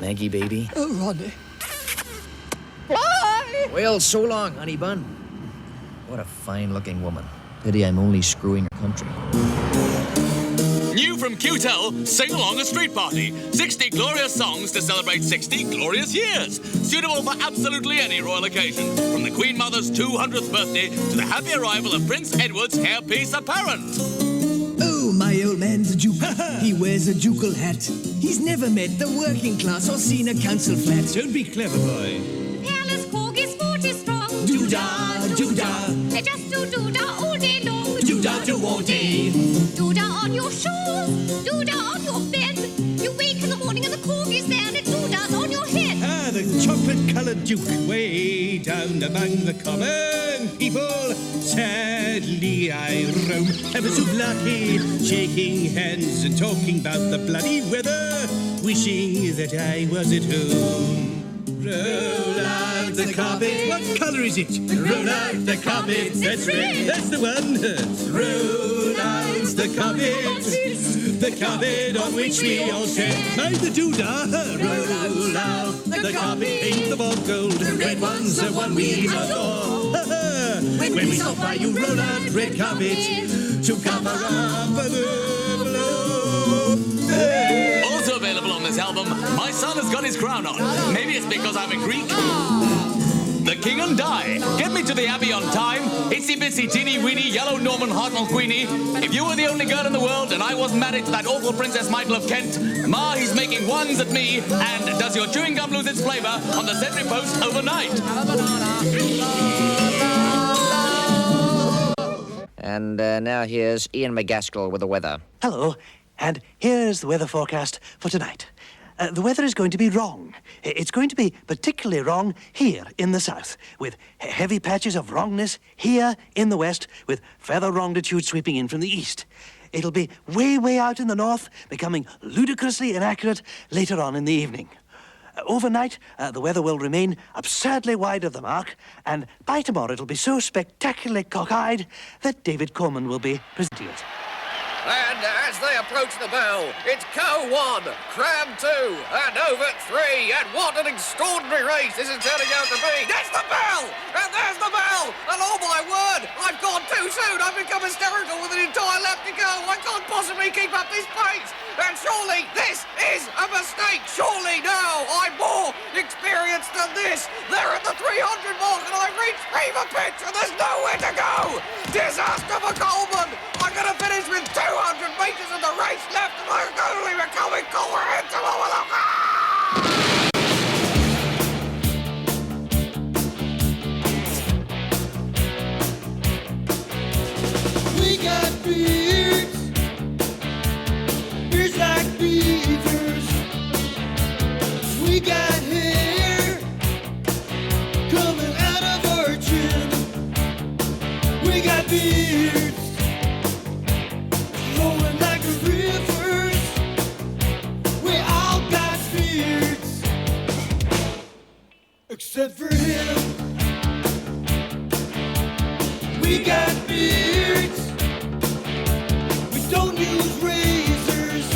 Maggie, baby. Oh, Ronnie. Bye! Well, so long, honey bun. What a fine-looking woman. Pity I'm only screwing her country. New from QTEL, Singalong a Street Party. 60 glorious songs to celebrate 60 glorious years. Suitable for absolutely any royal occasion. From the Queen Mother's 200th birthday to the happy arrival of Prince Edward's hairpiece apparent. Oh, my old man's a duke. He wears a ducal hat. He's never met the working class or seen a council flat. Don't be clever, boy. Hairless corgis, 40 strong. Doo-dah, doo-dah. They just do doo-dah all day long. Doo-dah, do-all-day. Doo-dah on your shoes, doo-dah on your bed. You wake in the morning and the corgi's there and it doo-dahs on your head. Ah, the chocolate-coloured duke, way down among the common people. Sadly, I roam, ever so lucky, shaking hands and talking about the bloody weather, wishing that I was at home. Roll out the carpet. What colour is it? Roll out the carpet. That's red. That's the one. Roll out the carpet. The carpet on which we all stand. Mind the doodah. Roll out the carpet. Paint the ball gold. The red one's the one we adore. When we stop by, you roll out red carpet to cover up the blow. Hey. Also available on this album, My Son Has Got His Crown On. Maybe it's because I'm a Greek. The King and Di. Get me to the Abbey on time. Itsy bitsy teeny weeny yellow Norman Hartnell Queenie. If you were the only girl in the world and I wasn't married to that awful Princess Michael of Kent, Ma, he's making ones at me. And does your chewing gum lose its flavour on the Sentry Post overnight? And now here's Ian McGaskill with the weather. Hello, and here's the weather forecast for tonight. The weather is going to be wrong. It's going to be particularly wrong here in the south, with heavy patches of wrongness here in the west, with further wrongitude sweeping in from the east. It'll be way, way out in the north, becoming ludicrously inaccurate later on in the evening. Overnight, the weather will remain absurdly wide of the mark, and by tomorrow it'll be so spectacularly cockeyed that David Coleman will be presenting it. And as they approach the bell, it's Co 1, Cram 2, and Over 3. And what an extraordinary race this is turning out to be. There's the bell! And there's the bell! And oh my word, I've gone too soon. I've become hysterical with an entire lap to go. I can't possibly keep up this pace. And surely this is a mistake. Surely now I'm more experienced than this. They're at the 300 mark and I've reached fever pitch and there's nowhere to go. Disaster for Coleman. I'm going to finish with 200 metres of the race left and I'm only becoming comprehensible with a... We got beards, beards like beavers. We got hair coming out of our chin. We got beards flowing like rivers. We all got beards, except for him. We got beards. We don't use razors.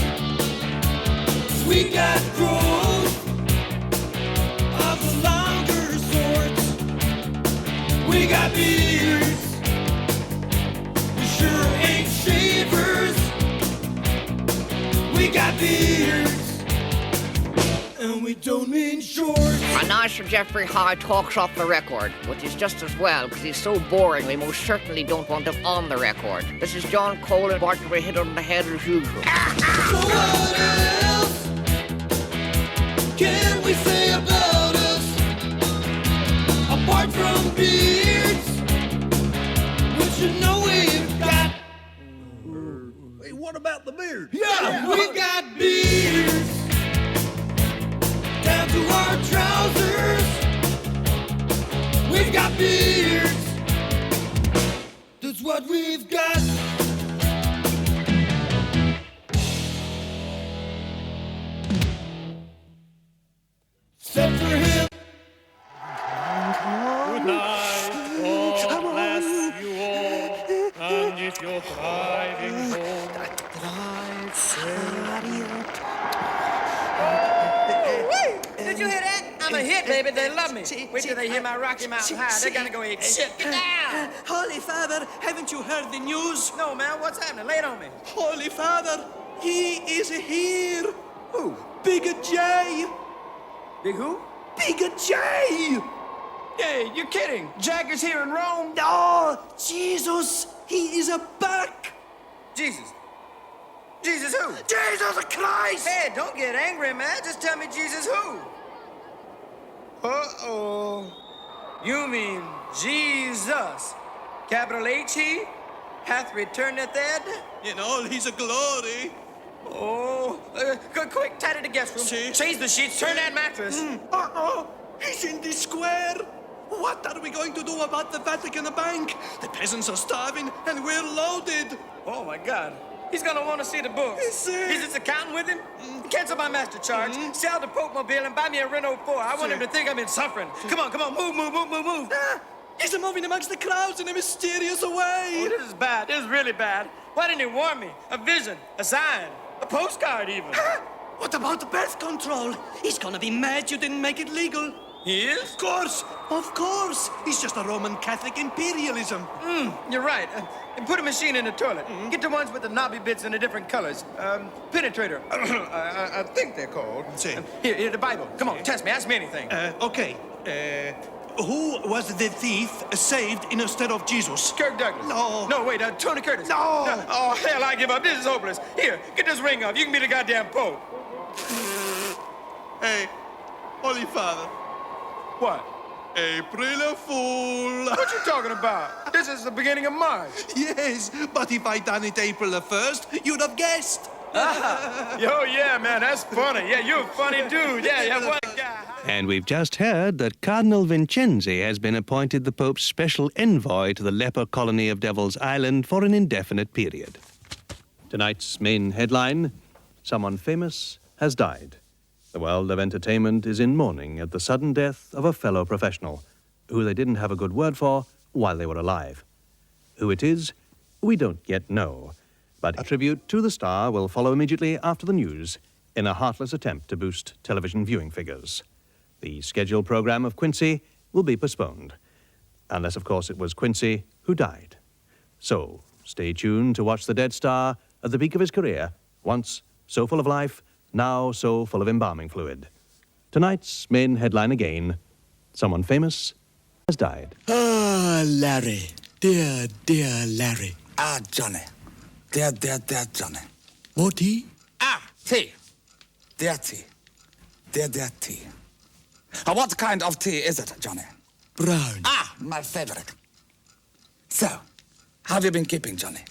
We got growth of the longer sorts. We got beards. We sure ain't shavers. We got beards. And we don't mean shorts. And now Sir Geoffrey Howe talks off the record, which is just as well, because he's so boring we most certainly don't want him on the record. This is John Cole and Bart to be hit on the head as usual. So what else can we say about us? Apart from beards, which you know we've got. Hey, what about the beard? Yeah, we got beards down to our trousers. We've got beards. That's what we've got. Except for hear that? I'm a hit, baby. They love me. Wait till they hear my Rocky Mountain High. They're gonna go eat shit. Get down! Holy Father, haven't you heard the news? No, man. What's happening? Lay it on me. Holy Father, he is here. Who? Big J. Big who? Big J. Hey, you're kidding. Jack is here in Rome? Oh, Jesus, he is back. Jesus. Jesus who? Jesus Christ. Hey, don't get angry, man. Just tell me Jesus who. Uh-oh. You mean Jesus. Capital H-E? Hath returneth Ed? In all his glory. Oh. Quick, tidy the guest room. Change the sheets, turn that mattress. Uh-oh. He's in the square. What are we going to do about the Vatican Bank? The peasants are starving and we're loaded. Oh, my God. He's gonna want to see the books. Is his accountant with him? Cancel my master charge, sell the Pope mobile, and buy me a Renault 4. I want him to think I'm in suffering. Come on, move. He's moving amongst the crowds in a mysterious way. Oh, this is bad. This is really bad. Why didn't he warn me? A vision, a sign, a postcard even. What about the birth control? He's gonna be mad you didn't make it legal. He is? Of course. He's just a Roman Catholic imperialism. You're right. And put a machine in the toilet. Get the ones with the knobby bits in the different colors. Penetrator. I think they're called. Here, the Bible. Come on, test me. Ask me anything. Okay. Who was the thief saved instead of Jesus? Kirk Douglas. No, wait, Tony Curtis. No. Oh, hell, I give up. This is hopeless. Here, get this ring off. You can be the goddamn Pope. Hey, Holy Father. What? April Fool. What you talking about? This is the beginning of March. Yes, but if I'd done it April the 1st, you'd have guessed. Yo, yeah, man, that's funny. Yeah, you're a funny dude. Yeah, what guy? And we've just heard that Cardinal Vincenzi has been appointed the Pope's special envoy to the leper colony of Devil's Island for an indefinite period. Tonight's main headline, someone famous has died. The world of entertainment is in mourning at the sudden death of a fellow professional who they didn't have a good word for while they were alive. Who it is, we don't yet know, but a tribute to the star will follow immediately after the news in a heartless attempt to boost television viewing figures. The scheduled program of Quincy will be postponed, unless, of course, it was Quincy who died. So, stay tuned to watch the dead star at the peak of his career, once so full of life, now so full of embalming fluid. Tonight's main headline again, someone famous has died. Ah, Larry. Dear, dear Larry. Ah, Johnny. Dear Johnny. More tea? Ah, tea. Dear tea. Dear tea. What kind of tea is it, Johnny? Brown. Ah, my favorite. So, how have you been keeping, Johnny?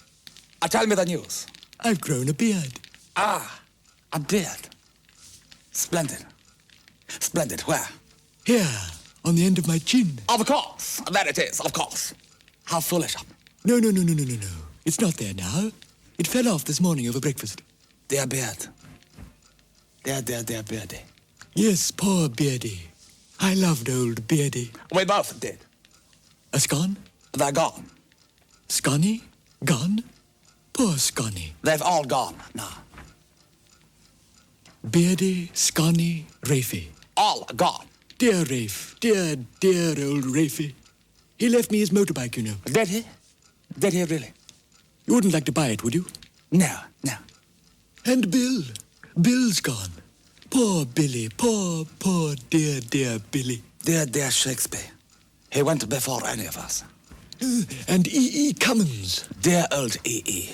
Tell me the news. I've grown a beard. Ah, a beard. Splendid. Splendid. Where? Here, on the end of my chin. Of course. There it is, of course. How foolish of me. No. It's not there now. It fell off this morning over breakfast. Dear beard. Dear Beardy. Yes, poor Beardy. I loved old Beardy. We both did. A scone? They're gone. Scotty? Gone? Poor Scotty. They've all gone now. Beardy, Scotty, Rafie. All gone. Dear Rafe. Dear old Rafie. He left me his motorbike, you know. Did he? Did he really? You wouldn't like to buy it, would you? No. And Bill. Bill's gone. Poor Billy. Poor, dear Billy. Dear Shakespeare. He went before any of us. And E.E. Cummins. Dear old E.E.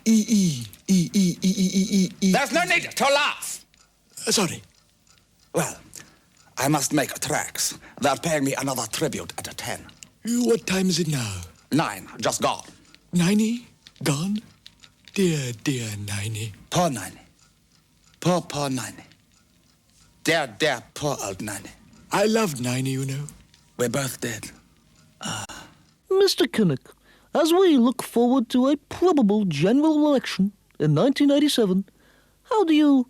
E. There's no need to laugh. Sorry. Well, I must make tracks. They're paying me another tribute at 10. What time is it now? 9, just gone. 90? Gone? Dear 90. Poor 90. Poor 90. Dear poor old 90. I loved 90, you know. We both did. Mr. Kinnock, as we look forward to a probable general election in 1987, how do you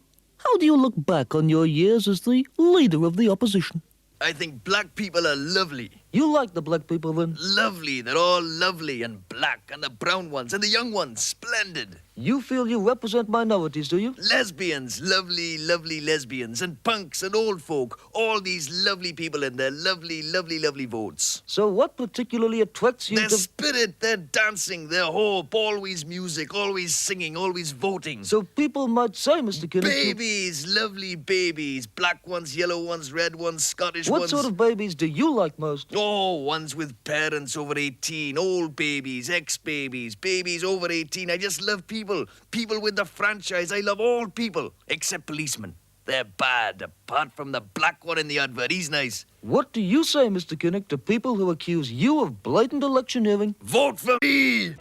look back on your years as the leader of the opposition? I think black people are lovely. You like the black people, then? Lovely. They're all lovely and black, and the brown ones and the young ones, splendid. You feel you represent minorities, do you? Lesbians, lovely, lovely lesbians, and punks and old folk. All these lovely people and their lovely, lovely, lovely votes. So what particularly attracts you Their to... spirit, their dancing, their hope, always music, always singing, always voting. So people might say, Mr. Kinnock... Babies, lovely babies. Black ones, yellow ones, red ones, Scottish What ones. sort of babies do you like most? Oh, ones with parents over 18, old babies, ex-babies, babies over 18. I just love people. People with the franchise. I love all people, except policemen. They're bad, apart from the black one in the advert. He's nice. What do you say, Mr. Kinnock, to people who accuse you of blatant electioneering? Vote for me!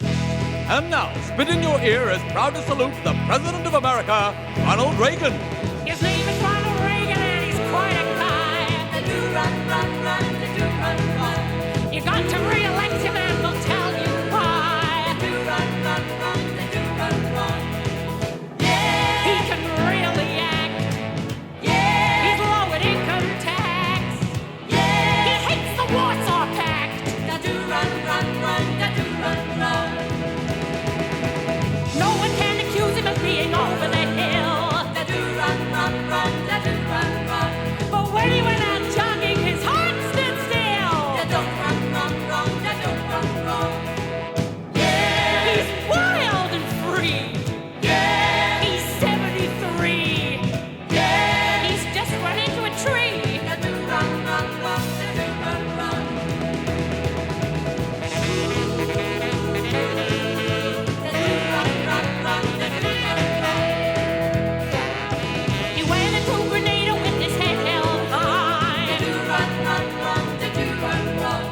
And now, spit in your ear is proud to salute the President of America, Ronald Reagan. His name is Ronald Reagan and he's quite a guy. They do run, run, run, they do run, run. You got to re-elect him and we'll tell you why. They do run, run, run, they do run, run. Yeah! He can really act. Yeah! He's low in income tax. Yeah! He hates the Warsaw Pact. They do run, run, run, they do run, run. No one can accuse him of being over the hill. They do run, run, run, they do run, run. But when he went out jogging, his heart stood still. They don't run, run, run, they don't run, run. Yeah! He's wild and free. Yeah! He's 73. Yeah! He's just run into a tree. They do run, run, run, they do run, run. He went into Grenada with his head held high. They do run, run, run, they do run, run.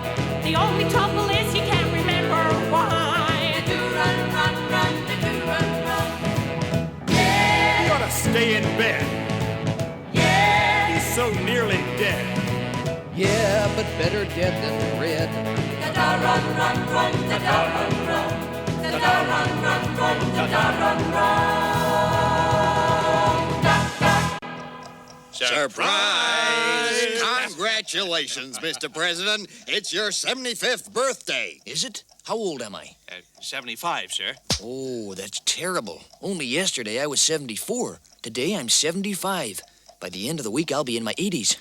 The only trouble is he can't remember why. They do run, run, run, they do run, run. Yeah! You ought to stay in bed. Yeah! He's so nearly dead. Yeah, but better dead than red. Da-da run, run, run, da-da run, run. Da-da run, run, run, da-da run, run. Surprise! Congratulations, Mr. President. It's your 75th birthday. Is it? How old am I? 75, sir. Oh, that's terrible. Only yesterday I was 74. Today I'm 75. By the end of the week, I'll be in my 80s.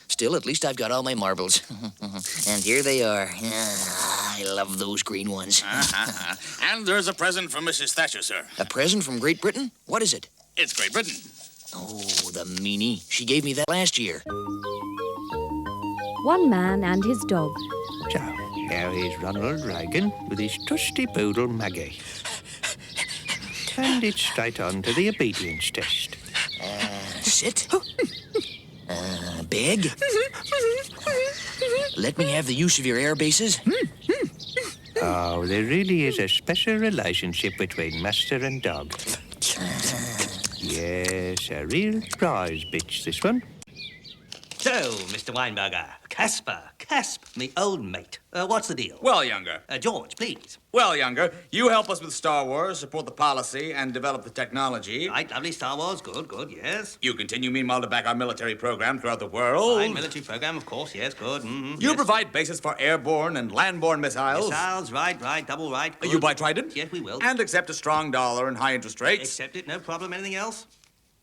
Still, at least I've got all my marbles. And here they are. I love those green ones. And there's a present from Mrs. Thatcher, sir. A present from Great Britain? What is it? It's Great Britain. Oh, the meanie. She gave me that last year. One man and his dog. So, here is Ronald Reagan with his trusty poodle Maggie. And it's straight on to the obedience test. Sit. Beg. Let me have the use of your air bases. Oh, there really is a special relationship between master and dog. Yes, a real prize bitch, this one. So, Mr. Weinberger, Casper, me old mate. What's the deal? Well, Younger. George, please. Well, Younger, you help us with Star Wars, support the policy, and develop the technology. Right, lovely Star Wars, good, yes. You continue, meanwhile, to back our military program throughout the world. Fine, military program, of course, yes, good. You yes. provide bases for airborne and landborne missiles. Missiles, right, double right. Good. You buy Trident? Yes, we will. And accept a strong dollar and high interest rates. Accept it, no problem. Anything else?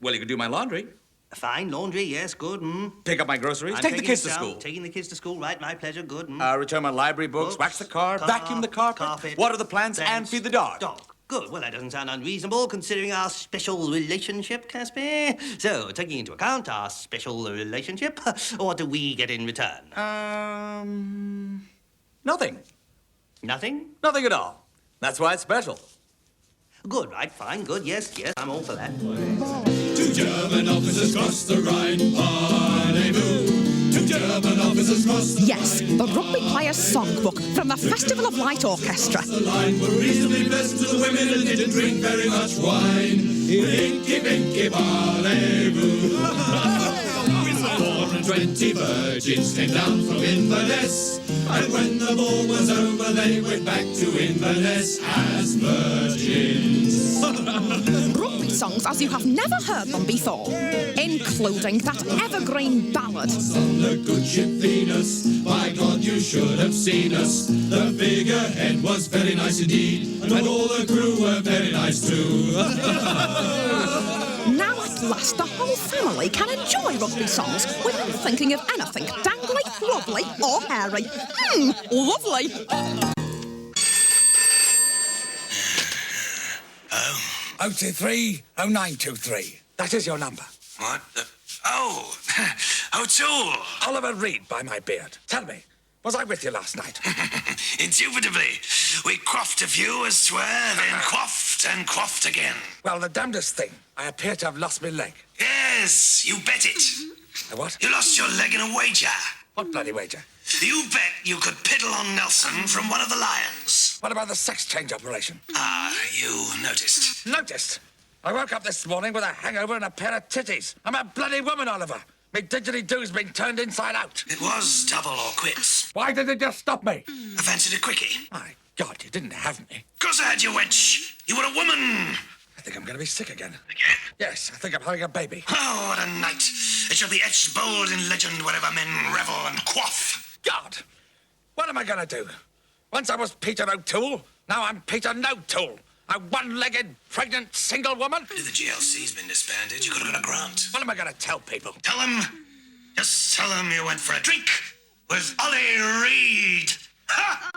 Well, you can do my laundry. Fine, laundry, yes, good. Pick up my groceries. I'm Take the kids to yourself, school. Taking the kids to school, right, my pleasure, good. Return my library books, wax the car, vacuum the carpet, water the plants, and feed the dog. Good. Well, that doesn't sound unreasonable, considering our special relationship, Casper. So, taking into account our special relationship, what do we get in return? Nothing. Nothing? Nothing at all. That's why it's special. Good, right, fine, good, yes, I'm all for that. Two German officers crossed the Rhine, parlez-vous. Two German officers crossed the Yes, the Rugby Players Songbook from the Festival of Light Orchestra. The line were reasonably pleasant to the women and didn't drink very much wine. Inky, pinky, parlez-vous. 420 virgins came down from Inverness, and when the ball was over, they went back to Inverness as virgins. Rugby rugby songs as you have never heard them before, including that evergreen ballad. On the good ship Venus, by God, you should have seen us. The figurehead was very nice indeed, and all the crew were very nice too. Now at last the whole family can enjoy rugby songs without thinking of anything dangly, lovely or hairy. Lovely. 023 0923. That is your number. What? Oh, O'Toole. Oliver Reed by my beard. Tell me, was I with you last night? Indubitably. We quaffed a few as 'twere, then quaffed and quaffed again. Well, the damnedest thing, I appear to have lost my leg. Yes, you bet it. A what? You lost your leg in a wager. What bloody wager? You bet you could piddle on Nelson from one of the lions. What about the sex change operation? Ah, you noticed. Noticed? I woke up this morning with a hangover and a pair of titties. I'm a bloody woman, Oliver. Me didgeridoo's been turned inside out. It was double or quits. Why did it just stop me? I fancied a quickie. My God, you didn't have me. 'Cause I had you, wench. You were a woman. I think I'm going to be sick again. Again? Yes, I think I'm having a baby. Oh, what a night. It shall be etched bold in legend wherever men revel and quaff. God! What am I going to do? Once I was Peter O'Toole, now I'm Peter No-Toole. A one-legged, pregnant, single woman? The GLC's been disbanded. You could have got a grant. What am I going to tell people? Tell them. Just tell them you went for a drink with Ollie Reed. Ha!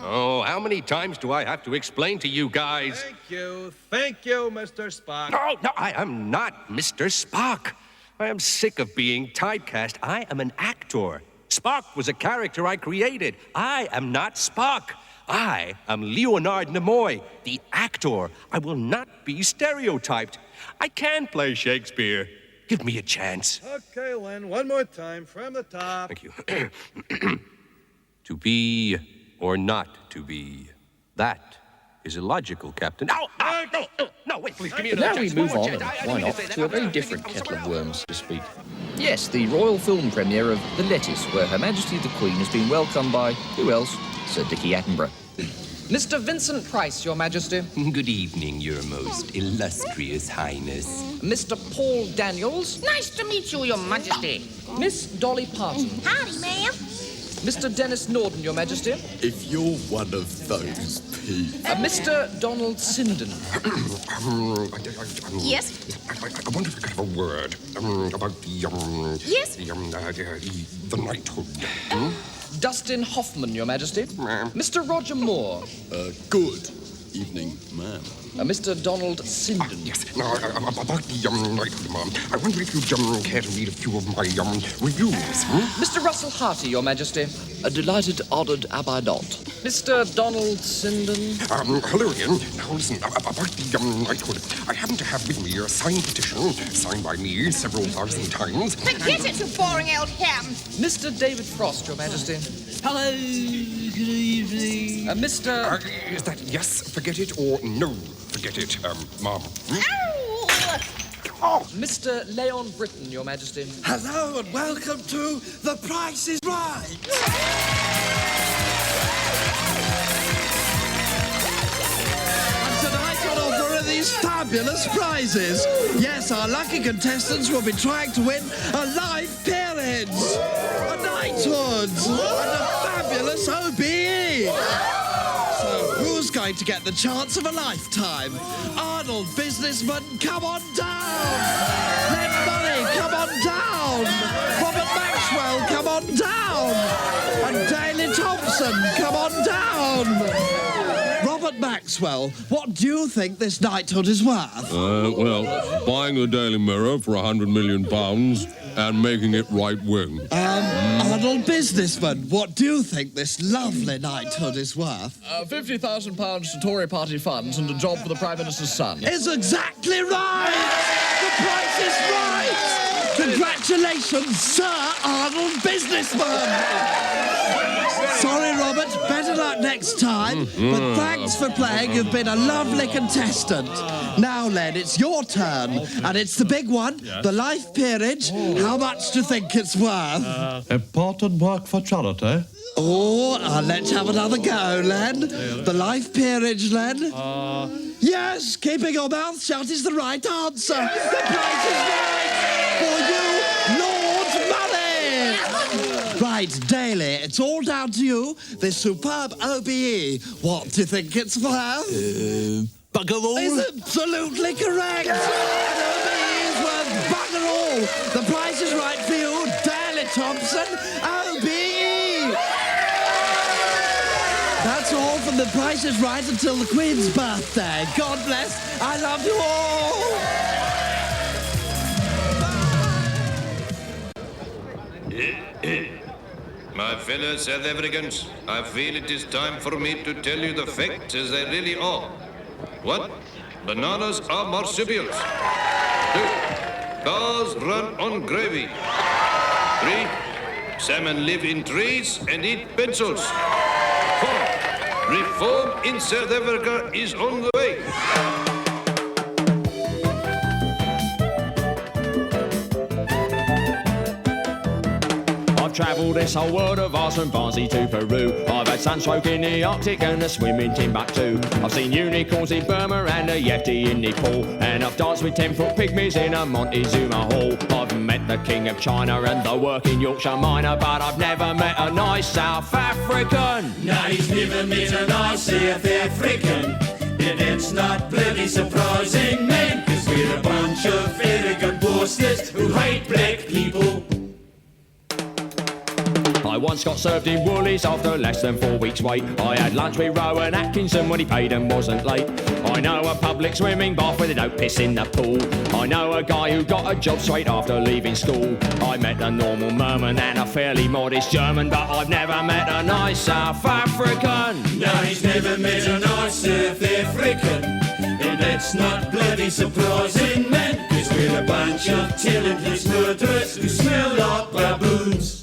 Oh, how many times do I have to explain to you guys? Thank you, Mr. Spock. No, I am not Mr. Spock. I am sick of being typecast. I am an actor. Spock was a character I created. I am not Spock. I am Leonard Nimoy, the actor. I will not be stereotyped. I can play Shakespeare. Give me a chance. Okay, Len, one more time from the top. Thank you. To be or not to be. That is illogical, Captain. No, wait, please, give me another Now we chance. move One more on, chance. why not, to a very different kettle of worms, so to speak. Yes, the royal film premiere of The Lettuce, where Her Majesty the Queen has been welcomed by, who else? Sir Dickie Attenborough. Mr. Vincent Price, Your Majesty. Good evening, Your Most Illustrious Highness. Mr. Paul Daniels. Nice to meet you, Your Majesty. Miss Dolly Parton. Howdy, ma'am. Mr. Dennis Norden, Your Majesty. If you're one of those people... Mr. Donald Sinden. Yes? I wonder if I could have a word about the, Yes? the knighthood. Dustin Hoffman, Your Majesty. Mr. Roger Moore. Good evening, ma'am. Mr. Donald Sinden. Yes, now, about the knighthood, ma'am. I wonder if you'd care to read a few of my reviews. Mr. Russell Harty, Your Majesty. A delighted, honoured am I not. Mr. Donald Sinden. Hello again. Now listen, about the knighthood. I happen to have with me a signed petition, signed by me several thousand times. Forget it, you boring old ham. Mr. David Frost, Your Majesty. Hello, good evening. Mr. Is that yes, forget it, or no, forget it, ma'am? Mr. Leon Britton, Your Majesty. Hello and welcome to The Price is Right. And tonight on offer are these fabulous prizes. Yes, our lucky contestants will be trying to win a life peerage, a knighthood, and a fabulous OBE. So, who's going to get the chance of a lifetime? Arnold Businessman, come on down! Len Money, come on down! Robert Maxwell, come on down! And Daley Thompson, come on down! Robert Maxwell, what do you think this knighthood is worth? Well, buying the Daily Mirror for £100 million and making it right wing. Arnold Businessman, what do you think this lovely knighthood is worth? £50,000 to Tory party funds and a job for the Prime Minister's son. It's exactly right! The price is right! Congratulations, Sir Arnold Businessman! Sorry, Robert, better luck next time, but thanks for playing. You've been a lovely contestant. Now, Len, it's your turn, and it's the big one, the life peerage. How much do you think it's worth? Important work for charity. Oh, let's have another go, Len. The life peerage, Len. Yes, keeping your mouth shut is the right answer. The price is right for you, Lord Money. Right, Daly, it's all down to you. This superb OBE. What do you think it's worth? Bugger all. Is absolutely correct. An OBE is worth bugger all. The price is right for you, Daly Thompson. OBE. That's all from The Price is Right until the Queen's birthday. God bless. I love you all. My fellow South Africans, I feel it is time for me to tell you the facts as they really are. 1. Bananas are marsupials. 2. Cows run on gravy. 3. Salmon live in trees and eat pencils. 4. Reform in South Africa is on the way. Travelled this whole world of ours from Barnsley to Peru. I've had sunstroke in the Arctic and a swim in Timbuktu. I've seen unicorns in Burma and a yeti in Nepal. And I've danced with 10-foot pygmies in a Montezuma hall. I've met the King of China and the working Yorkshire miner, but I've never met a nice South African. No, he's never met a nice South African. And it's not bloody surprising, man, 'cause we're a bunch of arrogant bastards who hate black people. I once got served in Woolies after less than 4 weeks' wait. I had lunch with Rowan Atkinson when he paid and wasn't late. I know a public swimming bath where they don't piss in the pool. I know a guy who got a job straight after leaving school. I met a normal Merman and a fairly modest German, but I've never met a nice South African. No, he's never met a nice South African. And that's not bloody surprising, man, 'cause we're a bunch of talentless murderers who smell like baboons.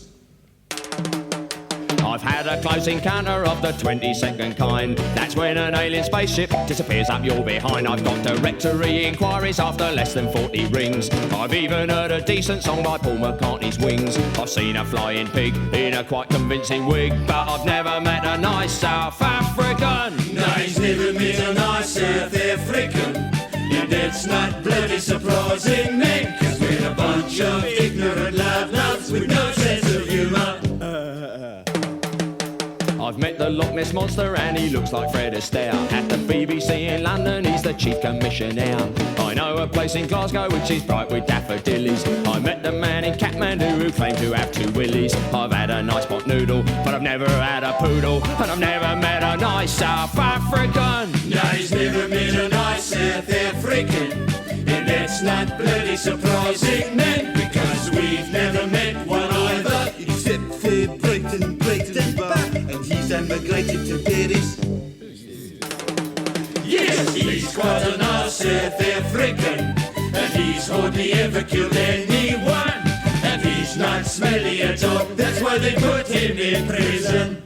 I've had a close encounter of the 22nd kind. That's when an alien spaceship disappears up your behind. I've got directory inquiries after less than 40 rings. I've even heard a decent song by Paul McCartney's Wings. I've seen a flying pig in a quite convincing wig, but I've never met a nice South African. No, he's never met a nice South African. And that's not bloody surprising, man, 'cause we're a bunch of ignorant love-nuts with no sense of humour. I've met the Loch Ness Monster and he looks like Fred Astaire. At the BBC in London, he's the chief commissioner. I know a place in Glasgow which is bright with daffodillies. I met the man in Kathmandu who claimed to have 2 willies. I've had a nice pot noodle, but I've never had a poodle. And I've never met a nice South African. No, he's never met a nice South African. And that's not bloody surprising, man, because we've never met one either. Except for Brighton Back, and he's emigrated to Paris. Yes, he's quite a nice South African, and he's hardly ever killed anyone. And he's not smelly at all, that's why they put him in prison.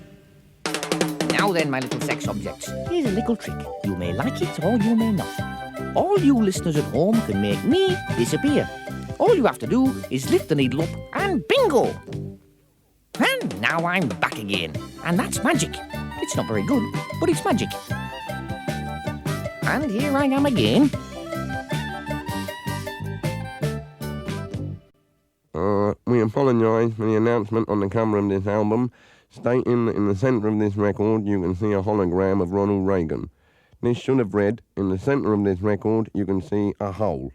Now then, my little sex objects, here's a little trick. You may like it or you may not. All you listeners at home can make me disappear. All you have to do is lift the needle up and bingo! And now I'm back again. And that's magic. It's not very good, but it's magic. And here I am again. We apologise for the announcement on the cover of this album, stating that in the centre of this record you can see a hologram of Ronald Reagan. This should have read, in the centre of this record you can see a hole.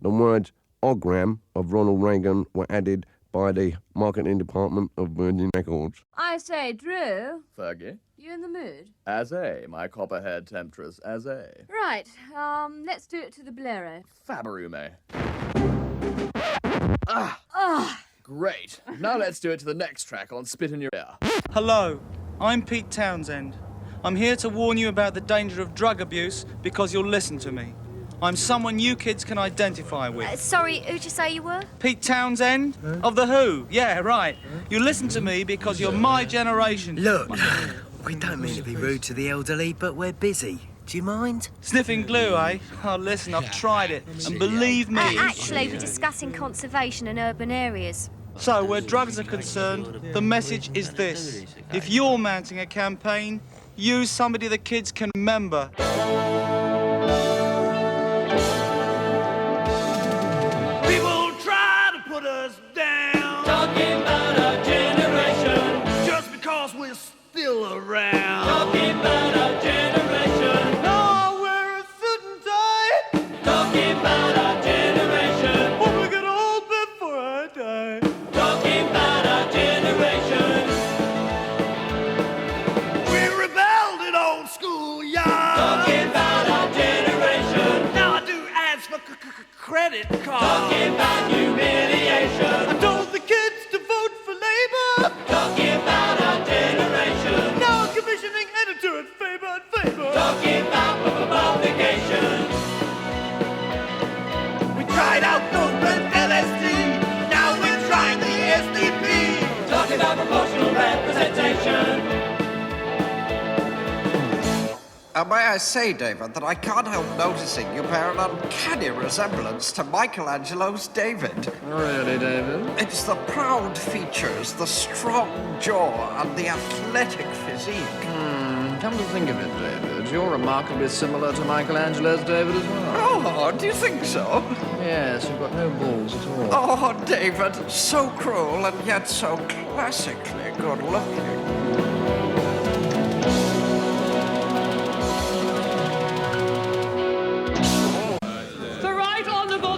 The words "ogram" of Ronald Reagan were added by the marketing department of Virgin Records. I say, Drew. Fergie? You in the mood? As a, my copper-haired temptress, as a. Right, let's do it to the bolero. Fabarume. Great. Now let's do it to the next track on Spit in Your Ear. Hello, I'm Pete Townsend. I'm here to warn you about the danger of drug abuse because you'll listen to me. I'm someone you kids can identify with. Sorry, who'd you say you were? Pete Townsend? Of The Who? Yeah, right. You listen to me because you're my generation. Look, we don't mean to be rude to the elderly, but we're busy. Do you mind? Sniffing glue, eh? Oh, listen, I've tried it, and believe me... Actually, we're discussing conservation in urban areas. So, where drugs are concerned, the message is this. If you're mounting a campaign, use somebody the kids can remember. People try to put us down, talking about our generation, just because we're still around. Talking about our generation. No, we're a suit and tie. Talking about our generation. When we get old before I die. Talking about our generation. We rebelled in old school yard. Talking about our generation. Now I do ads for credit cards. Talking about humiliation. I told the kids to vote for Labour. Talking about our generation. Now I'm commissioning editor at Faber and Faber. Talking about publication. We tried out dope and LSD. Now we're trying the SDP. Talking about proportional representation. May I say, David, that I can't help noticing you bear an uncanny resemblance to Michelangelo's David. Really, David? It's the proud features, the strong jaw, and the athletic physique. Come to think of it, David, you're remarkably similar to Michelangelo's David as well. Oh, do you think so? Yes, you've got no balls at all. Oh, David, so cruel and yet so classically good-looking.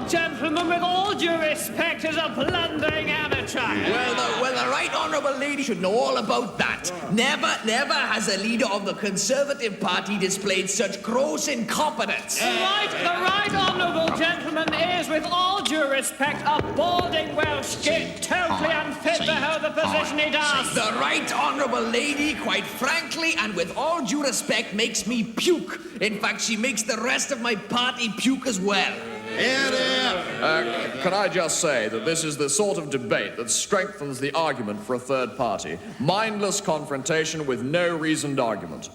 Gentleman, with all due respect, is a blundering amateur. Well, the right honourable lady should know all about that. Never has a leader of the Conservative Party displayed such gross incompetence. The right honourable gentleman is, with all due respect, a balding Welsh git, totally unfit to hold the position he does. The right honourable lady, quite frankly, and with all due respect, makes me puke. In fact, she makes the rest of my party puke as well. Can I just say that this is the sort of debate that strengthens the argument for a third party. Mindless confrontation with no reasoned argument.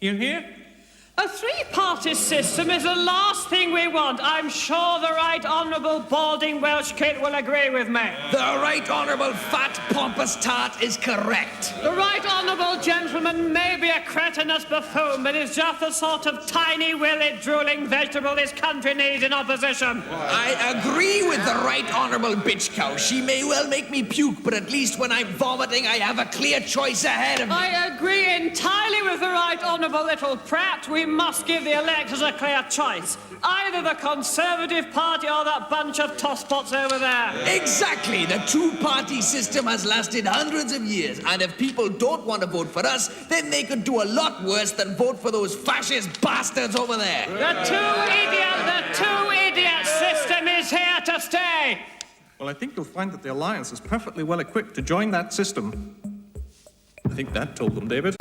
You hear? A three-party system is the last thing we want. I'm sure the right honourable balding Welsh kid will agree with me. The right honourable fat pompous tart is correct. The right honourable gentleman may be a cretinous buffoon, but is just the sort of tiny-willied, drooling vegetable this country needs in opposition. I agree with the right honourable bitch cow. She may well make me puke, but at least when I'm vomiting, I have a clear choice ahead of me. I agree entirely with the right honourable little prat. We must give the electors a clear choice. Either the Conservative Party or that bunch of tosspots over there. Exactly. The two-party system has lasted hundreds of years, and if people don't want to vote for us, then they could do a lot worse than vote for those fascist bastards over there. The two-idiot system is here to stay. Well, I think you'll find that the Alliance is perfectly well equipped to join that system. I think that told them, David.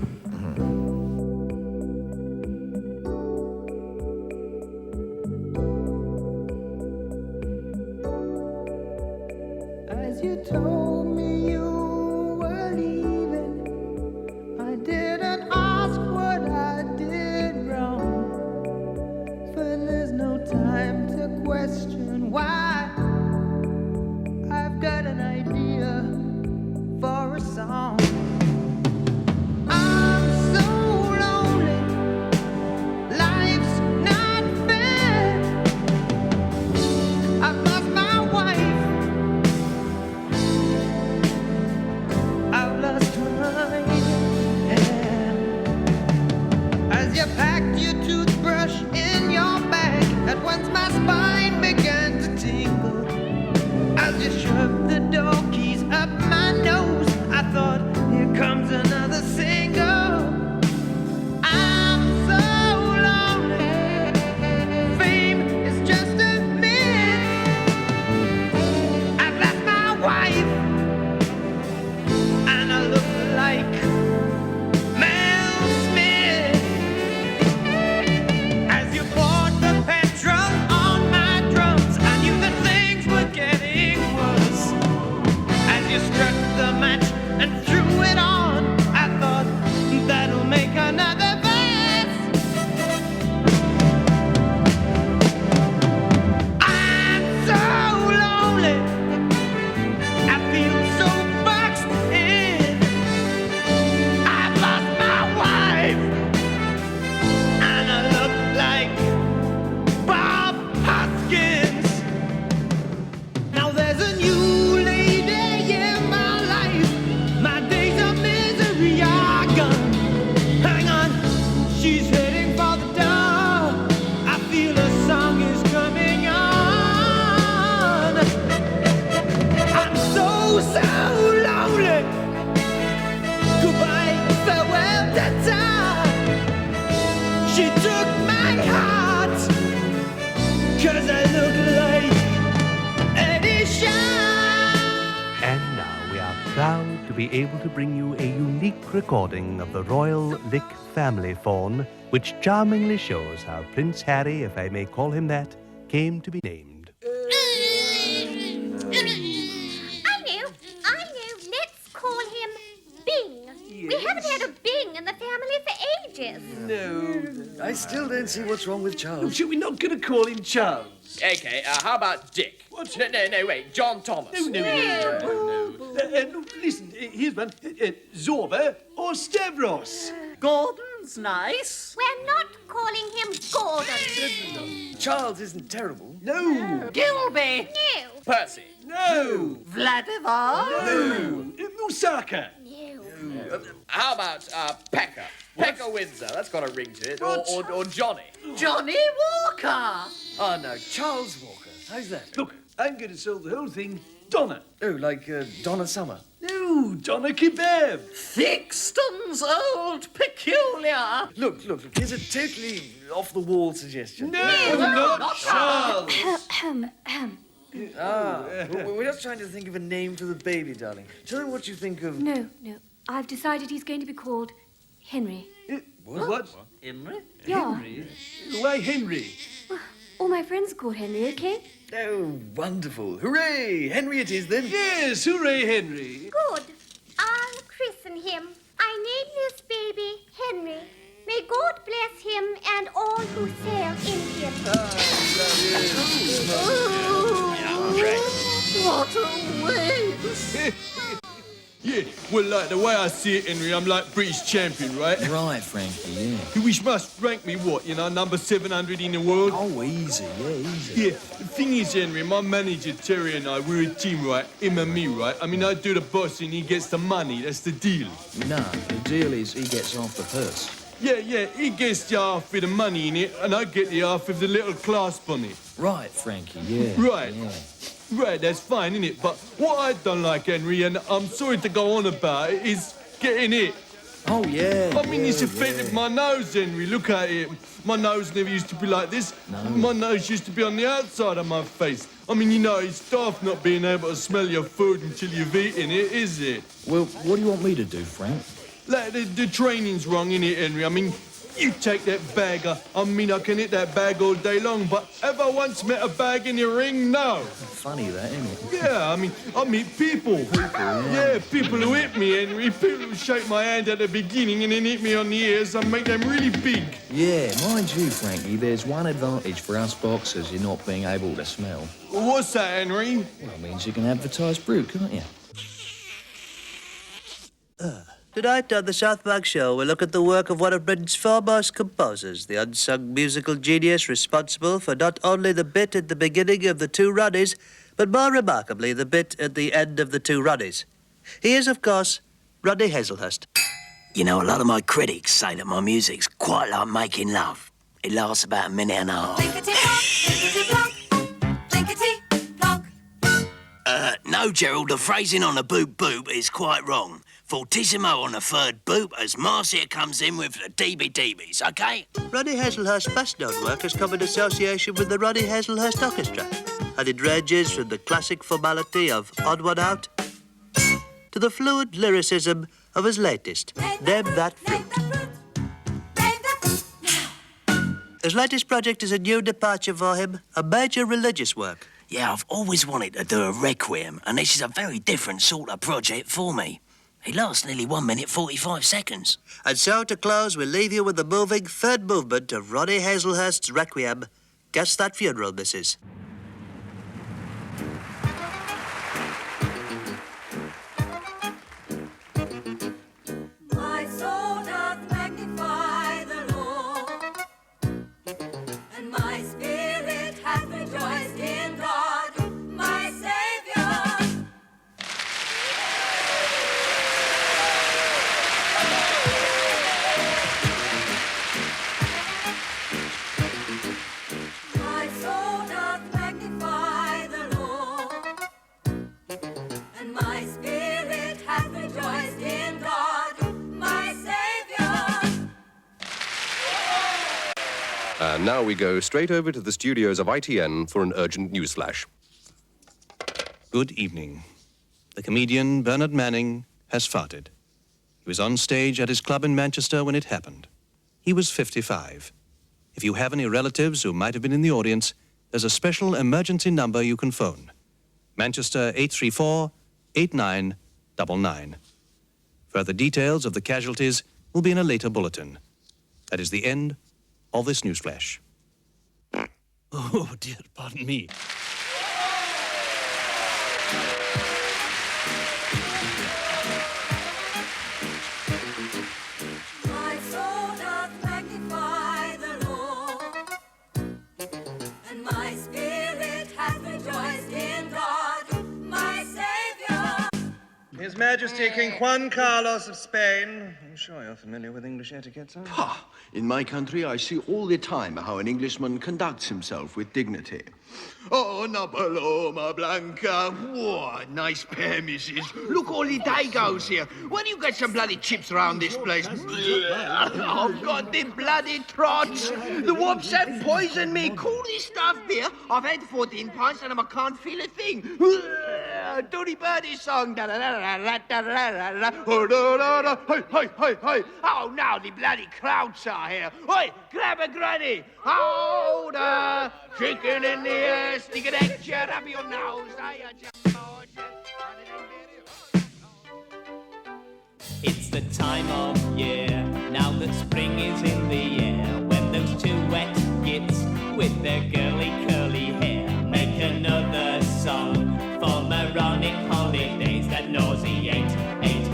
As you told me you were leaving, I didn't ask what I did wrong. For there's no time to question why. I've got an idea for a song. I'm so lonely, life's not fair. I've lost my wife so lonely. Goodbye, farewell, that's all. She took my heart, 'cause I look like Eddie Shaw. And now we are proud to be able to bring you a unique recording of the Royal Lick family faun, which charmingly shows how Prince Harry, if I may call him that, came to be named. I know. Let's call him Bing. We haven't had a Bing in the family for ages. No, I still don't see what's wrong with Charles. Should we not going to call him Charles? Okay, how about Dick? What? No, wait, John Thomas. No. Listen, here's one. Zorba or Stavros? Gordon's nice. We're not calling him Gordon. Charles isn't terrible. No. Gilby. No. Percy. No. Vladimir. No. Musaka. No. How about Pekka? Pekka Windsor, that's got a ring to it. Or Johnny. Johnny Walker. Oh, no, Charles Walker. How's that? Look, I'm going to sell the whole thing Donna. Oh, like Donna Summer. No, Donna Kebab. Thixton's Old Peculiar. Look, here's a totally off-the-wall suggestion. No, not Charles. We're just trying to think of a name for the baby, darling. Tell me what you think of... No. I've decided he's going to be called Henry. What? Henry? Yeah. Henry? Why Henry? All my friends are called Henry, okay? Oh, wonderful. Hooray! Henry it is, then. Yes, hooray, Henry. Good. I'll christen him. I name this baby Henry. May God bless him and all who sail in him. What a waste. Yeah, well, like, the way I see it, Henry, I'm like British champion, right? Right, Frankie, yeah. Which must rank me, what, number 700 in the world? Oh, easy, easy. Yeah, the thing is, Henry, my manager, Terry, and I, we're a team, right? Him and me, right? I mean, I do the bossing, he gets the money, that's the deal. No, the deal is he gets half the purse. Yeah, he gets the half with the money in it, and I get the half with the little clasp on it. Right, Frankie, yeah. Right. Yeah. Right, that's fine, innit? But what I don't like, Henry, and I'm sorry to go on about it, is getting it. Oh, yeah. I mean, it's affected my nose, Henry. Look at it. My nose never used to be like this. No. My nose used to be on the outside of my face. I mean, it's daft not being able to smell your food until you've eaten it, is it? Well, what do you want me to do, Frank? Like, the training's wrong, innit, Henry? I mean, you take that bag. I mean, I can hit that bag all day long, but have I once met a bag in the ring? No. Funny that, isn't it? Yeah, I mean, I meet people. Yeah, people who hit me, Henry. People who shake my hand at the beginning and then hit me on the ears and make them really big. Yeah, mind you, Frankie, there's one advantage for us boxers in not being able to smell. Well, what's that, Henry? Well, it means you can advertise Brute, can't you? Tonight on the Southbank Show, we'll look at the work of one of Britain's foremost composers, the unsung musical genius responsible for not only the bit at the beginning of the Two Ronnies, but more remarkably, the bit at the end of the Two Ronnies. He is, of course, Ronnie Hazlehurst. You know, a lot of my critics say that my music's quite like making love. It lasts about a minute and a half. No, Gerald, the phrasing on the boop boop is quite wrong. Fortissimo on the third boop as Marcia comes in with the DB-DBs, OK? Ronnie Hazlehurst's best-known work has come in association with the Ronnie Hazlehurst Orchestra, and it ranges from the classic formality of Odd One Out to the fluid lyricism of his latest, Name That Fruit. His latest project is a new departure for him, a major religious work. Yeah, I've always wanted to do a requiem, and this is a very different sort of project for me. It lasts nearly 1 minute 45 seconds. And so, to close, we'll leave you with the moving third movement of Ronnie Hazlehurst's Requiem. Guess that funeral, missus. My soul doth magnify the Lord, and my spirit hath rejoiced in God, my Saviour. My soul doth And now we go straight over to the studios of ITN for an urgent newsflash. Good evening. The comedian Bernard Manning has farted. He was on stage at his club in Manchester when it happened. He was 55. If you have any relatives who might have been in the audience, there's a special emergency number you can phone. Manchester 834-8999. Further details of the casualties will be in a later bulletin. That is the end of this newsflash. Oh, dear, pardon me. My soul doth magnify the Lord, and my spirit hath rejoiced in God, my Saviour. His Majesty King Juan Carlos of Spain. I'm sure you're familiar with English etiquette, sir. Pah! In my country, I see all the time how an Englishman conducts himself with dignity. Oh, una paloma blanca. What nice pair, missus. Look, all the day goes here. Why do you get some bloody chips around this place? I've got the bloody trots. The wops have poisoned me. Cool this stuff, beer. I've had 14 pints and I can't feel a thing. Do the birdie song. Hey, hey, hey, hey. Oh, now the bloody crowds are here. Oi, grab a granny. Hold a chicken in the air. Stick an extra up your nose. It's the time of year, now that spring is in the air, when those two wet gits with their girly curly hair make another song for moronic holidays that nauseate, eight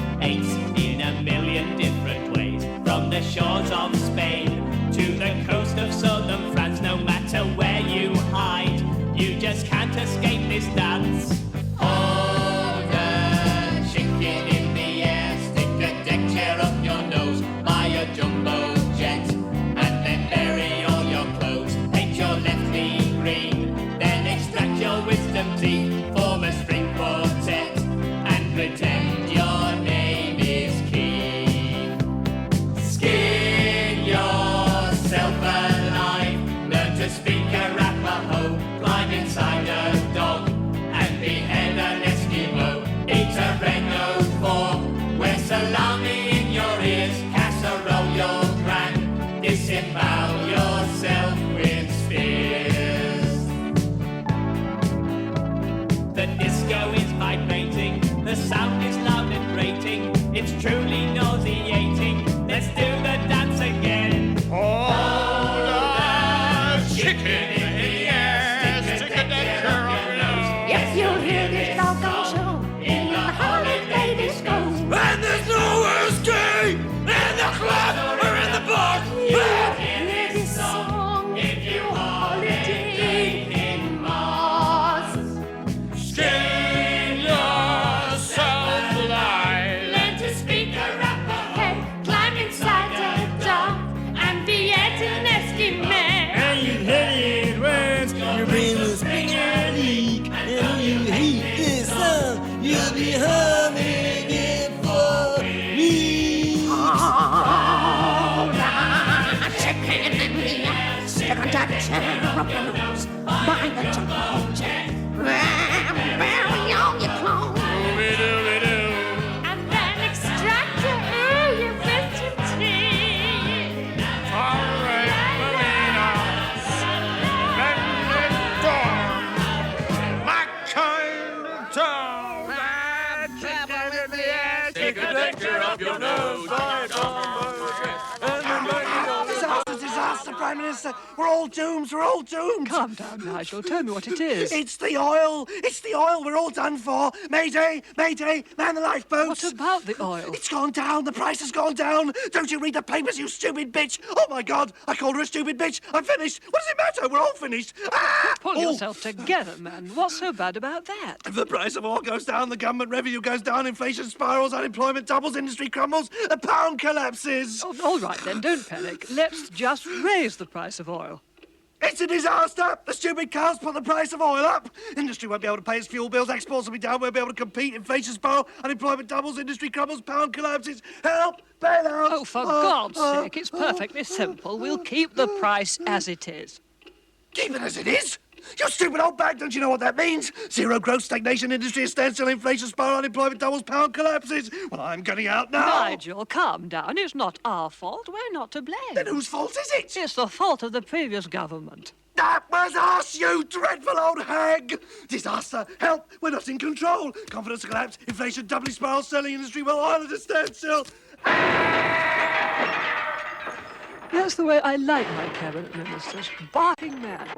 in a million different ways. From the shores of Spain to the coast of southern France, no matter where you hide, you just can't escape this dance. Hold a chicken in the air, stick a deck chair up your nose, buy a jumbo jet, and then bury all your clothes. Paint your left knee green, then extract your wisdom teeth, form a string quartet, and pretend your name is Keith. Skin yourself alive, learn to speak Arapaho, climb inside a dog, and behead an Eskimo. Eat a Renault 4, wear salami in your ears, casserole your gran, disembowel yourself with spears. The disco is vibrating, the sound is loud and grating, it's truly nauseating. Let's do the dance again. Hold a chicken in the air, stick a deck chair up your nose. Yes, you'll hear this doggone show in the holiday disco. And there's no escape in the club or in the bar. Hear this song if you holiday in Mars. Skin yourself alive. Learn to speak Arapaho, climb inside a dog, and be at an Eskimo. And you hate it words, your brain will spring and leak. And you hate this song, you'll be humming it for me. Hold on, chicken in the air, stick a deck chair up your nose, buy a jumbo jet, bury all your clothes, and then extract your early wisdom teeth. All right, Melina, My kind of town. Stick a deck chair up your nose, Disaster, Prime Minister. We're all doomed. We're all doomed. Calm down, Nigel. Tell me what it is. It's the oil. It's the oil. We're all done for. Mayday, mayday, man the lifeboats. What about the oil? It's gone down. The price has gone down. Don't you read the papers, you stupid bitch? Oh, my God. I called her a stupid bitch. I'm finished. What does it matter? We're all finished. Ah! Pull yourself together, man. What's so bad about that? If the price of oil goes down, the government revenue goes down, inflation spirals, unemployment doubles, industry crumbles, the pound collapses. Oh, all right, then. Don't panic. Let's just raise the price of oil. It's a disaster! The stupid cars put the price of oil up! Industry won't be able to pay its fuel bills, exports will be down, won't be able to compete, inflation spiral, unemployment doubles, industry crumbles, pound collapses. Help! Bail out! Oh, for God's sake, it's perfectly simple. We'll keep the price as it is. Keep it as it is? You stupid old bag, don't you know what that means? Zero growth, stagnation, industry standstill, inflation spiral, unemployment doubles, pound collapses. Well, I'm getting out now. Nigel, calm down. It's not our fault. We're not to blame. Then whose fault is it? It's the fault of the previous government. That was us, you dreadful old hag! Disaster! Help! We're not in control! Confidence collapse, inflation doubly spiral, selling industry, well, oil at a standstill. That's the way I like my cabinet ministers. Barking mad.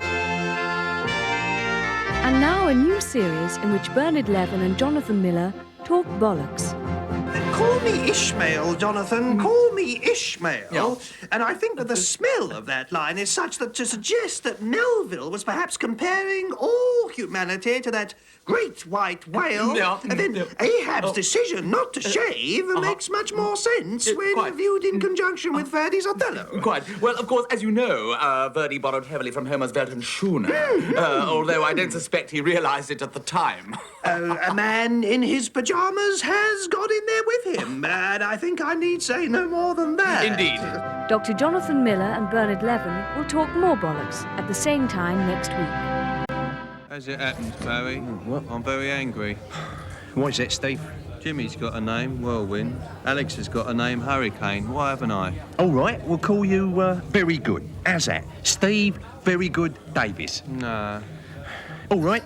And now a new series in which Bernard Levin and Jonathan Miller talk bollocks. Call me Ishmael, Jonathan. Call me Ishmael. And I think that the smell of that line is such that to suggest that Melville was perhaps comparing all humanity to that great white whale, and then Ahab's decision not to shave makes much more sense when viewed in conjunction with Verdi's Othello. Quite. Well, of course, as you know, Verdi borrowed heavily from Homer's Weltanschauung, although I don't suspect he realised it at the time. A man in his pyjamas has got in there with him, and I think I need say no more than that. Indeed. Dr. Jonathan Miller and Bernard Levin will talk more bollocks at the same time next week. As it happens, Barry, I'm very angry. What is it, Steve? Jimmy's got a name, Whirlwind. Alex has got a name, Hurricane. Why haven't I? All right, we'll call you Very Good. How's that? Steve Very Good Davis. Nah. All right,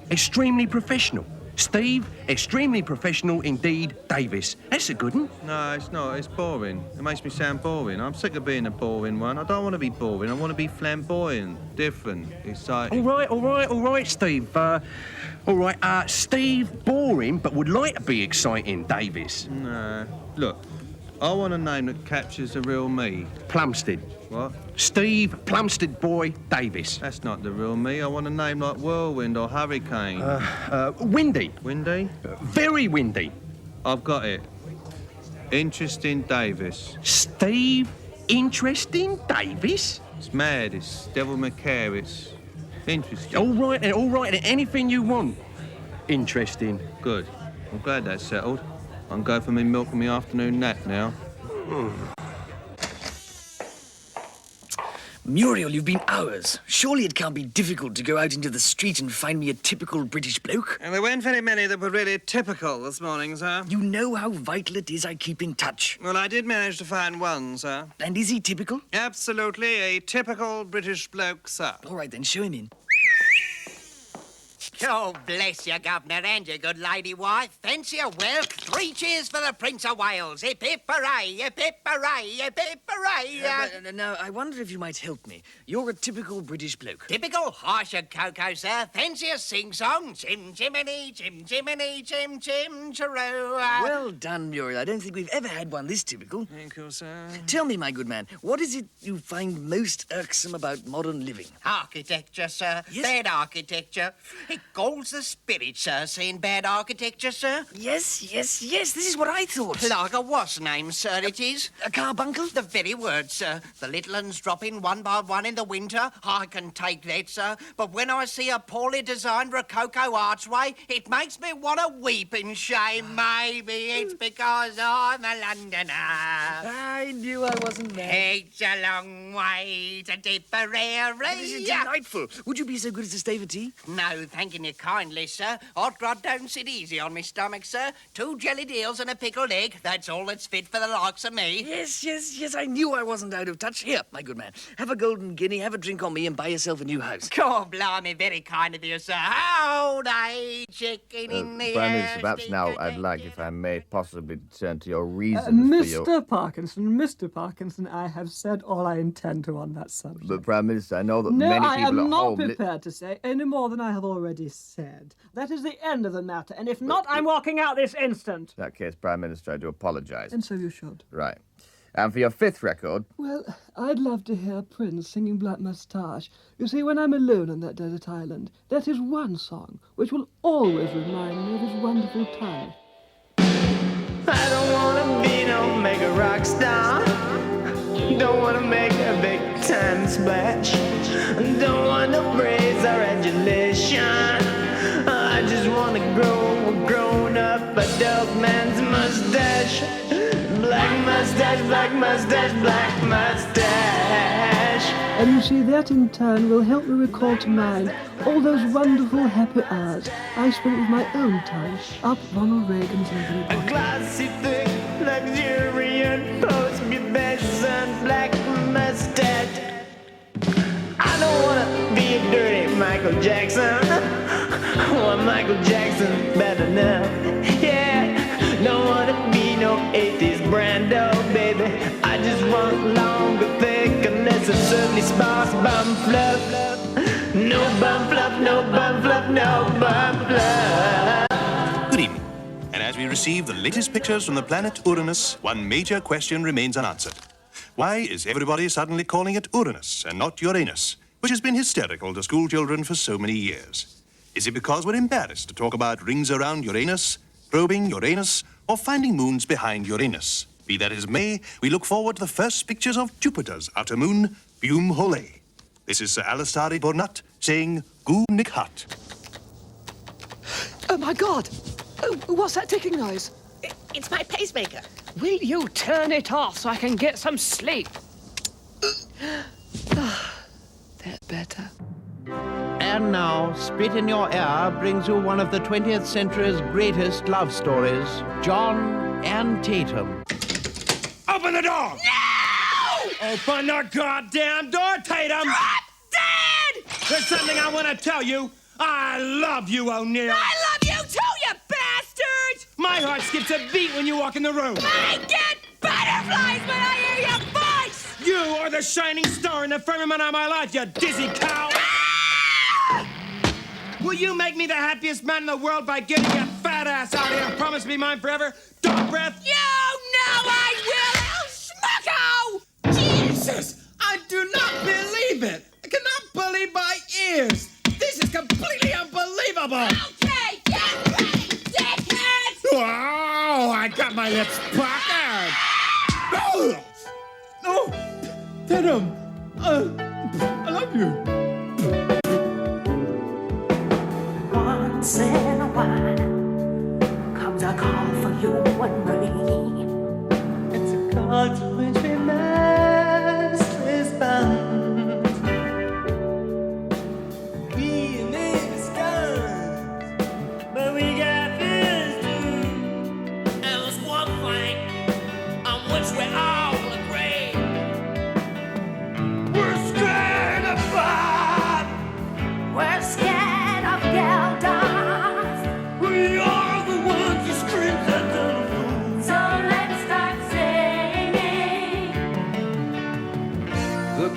extremely professional. Steve, extremely professional indeed, Davis. That's a good one. No, it's not. It's boring. It makes me sound boring. I'm sick of being a boring one. I don't want to be boring. I want to be flamboyant, different, exciting. All right, Steve. All right, Steve, boring, but would like to be exciting, Davis. Nah. Look, I want a name that captures the real me. Plumstead. What? Steve Plumstead Boy Davis. That's not the real me. I want a name like Whirlwind or Hurricane. Windy. Windy? Very windy. I've got it. Interesting Davis. Steve Interesting Davis? It's mad. It's Devil May Care. It's interesting. All right, anything you want. Interesting. Good. I'm glad that's settled. I can go for me milk and me afternoon nap now. Muriel, you've been hours. Surely it can't be difficult to go out into the street and find me a typical British bloke. And there weren't very many that were really typical this morning, sir. You know how vital it is I keep in touch. Well, I did manage to find one, sir. And is he typical? Absolutely a typical British bloke, sir. All right, then, show him in. Oh, bless you, Governor, and your good lady wife. Fancy a welk. 3 cheers for the Prince of Wales. Hip, hip, hooray, hip, hip, hooray, hip, hip, hooray. Now, I wonder if you might help me. You're a typical British bloke. Typical? I should cocoa, sir. Fancy a sing-song. Chim, chimney, chim, chimney, chim, chim, chiroo. Well done, Muriel. I don't think we've ever had one this typical. Thank you, sir. Tell me, my good man, what is it you find most irksome about modern living? Architecture, sir. Yes? Bad architecture. It galls the spirit, sir, seeing bad architecture, sir. Yes. This is what I thought. Like a what's name, sir, it is. A carbuncle? The very word, sir. The little uns dropping one by one in the winter, I can take that, sir. But when I see a poorly designed Rococo archway, it makes me want to weep in shame. Maybe it's because I'm a Londoner. I knew I wasn't there. It's a long way to Tipperary. This is delightful. Would you be so good as to stay for tea? No, thanking you kindly, sir. Hot rod don't sit easy on me stomach, sir. 2 jellied eels and a pickled egg. That's all that's fit for the likes of me. Yes. I knew I wasn't out of touch. Here, my good man. Have a golden guinea, have a drink on me, and buy yourself a new house. Oh, blimey, very kind of you, sir. Old age chicken in the Prime air. Minister, perhaps now I'd like, if I may, possibly turn to your reasons for your... Mr. Parkinson, I have said all I intend to on that subject. But, Prime Minister, I know that No, many I people am at not home... prepared to say any more than I have already said. That is the end of the matter, and if not, I'm walking out this instant. In that case, Prime Minister, I do apologise. And so you should. Right. And for your 5th record... Well, I'd love to hear Prince singing Black Moustache. You see, when I'm alone on that desert island, that is one song which will always remind me of his wonderful tongue. I don't wanna be no mega rock star. Don't wanna make a big time splash. Don't want no praise or adulation. I just wanna grow a grown-up adult man's mustache. Black mustache, black mustache, black mustache. And you see, that in turn will help me recall to mind all those wonderful happy hours I spent with my own time up Ronald Reagan's lovely body. A glossy, thick, luxuriant, post-pubescent black mustache. I don't wanna be a dirty Michael Jackson. Well, Michael Jackson's better now. Yeah, don't wanna be no 80s Brando, baby. I just want longer, thicker, less absurdly sparse bum fluff. No bum fluff, no bum fluff, no bum fluff. Good evening. And as we receive the latest pictures from the planet Uranus, one major question remains unanswered. Why is everybody suddenly calling it Uranus and not Uranus, which has been hysterical to school children for so many years? Is it because we're embarrassed to talk about rings around Uranus, probing Uranus, or finding moons behind Uranus? Be that as may, we look forward to the first pictures of Jupiter's outer moon, Bium Hole. This is Sir Alistari Bornut saying, Goo Nick Hut. Oh, my God! Oh, what's that ticking noise? It's my pacemaker. Will you turn it off so I can get some sleep? That better. And now, Spit in Your Ear brings you one of the 20th century's greatest love stories, John and Tatum. Open the door! No! Open the goddamn door, Tatum! Drop dead! There's something I want to tell you. I love you, O'Neill. I love you too, you bastard! My heart skips a beat when you walk in the room. I get butterflies when I hear your voice! You are the shining star in the firmament of my life, you dizzy cow! Will you make me the happiest man in the world by getting your fat ass out here and promise to be mine forever? Dog breath? You know I will, El Schmucko! Jesus! I do not believe it! I cannot believe my ears! This is completely unbelievable! Okay, get ready, dickhead! Oh, I got my lips puckered! Oh, Tatum! I love you. Once in a while comes a call for you and me. It's a call to which we must respond. We may be scars, but we got this too. And there's one thing on which we all agree. We're scared of Bob! We're scared of Geldof. We are the ones who scream at the moon. So let's start singing. The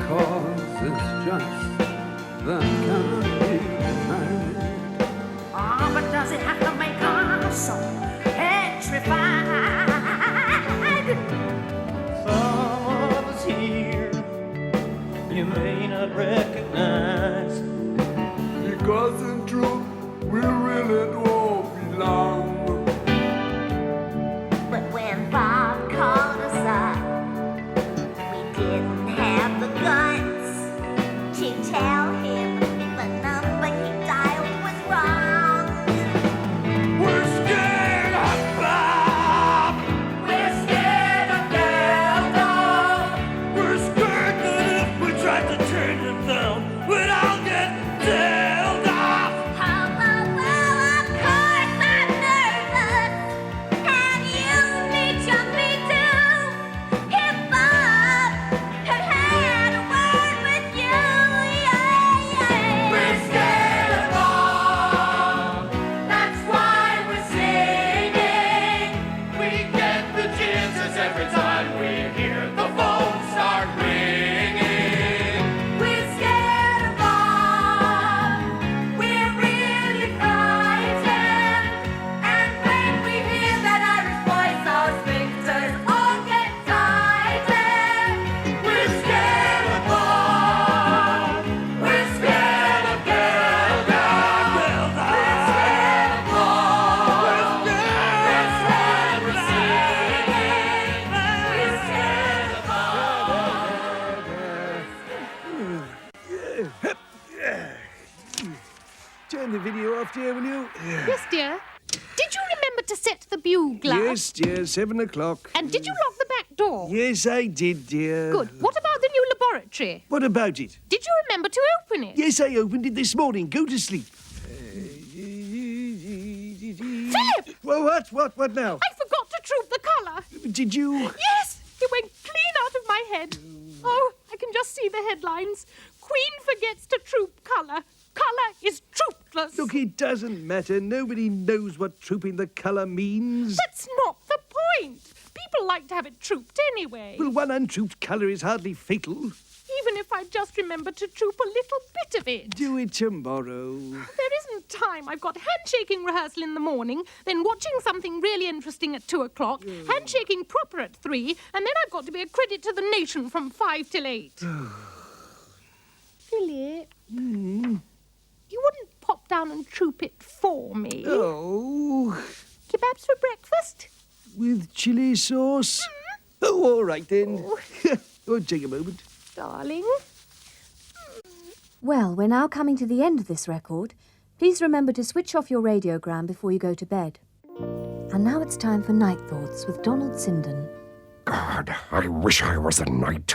dear, will you? Yes, dear. Did you remember to set the bugler? Yes, dear, 7 o'clock. And did you lock the back door? Yes, I did, dear. Good. What about the new laboratory? What about it? Did you remember to open it? Yes, I opened it this morning. Go to sleep. Philip! Well, what now? I forgot to troop the colour. Did you? Yes! It went clean out of my head. Oh, I can just see the headlines. Queen forgets to troop colour. Colour is trooptless. Look, it doesn't matter. Nobody knows what trooping the colour means. That's not the point. People like to have it trooped anyway. Well, one untrooped colour is hardly fatal. Even if I just remember to troop a little bit of it. Do it tomorrow. There isn't time. I've got handshaking rehearsal in the morning, then watching something really interesting at 2 o'clock, handshaking proper at 3, and then I've got to be a credit to the nation from 5 till 8. Philip, you wouldn't pop down and troop it for me? Oh. Kebabs for breakfast? With chilli sauce? Oh, all right then. Oh, take a moment. Darling. Well, we're now coming to the end of this record. Please remember to switch off your radiogram before you go to bed. And now it's time for Night Thoughts with Donald Sinden. God, I wish I was a knight.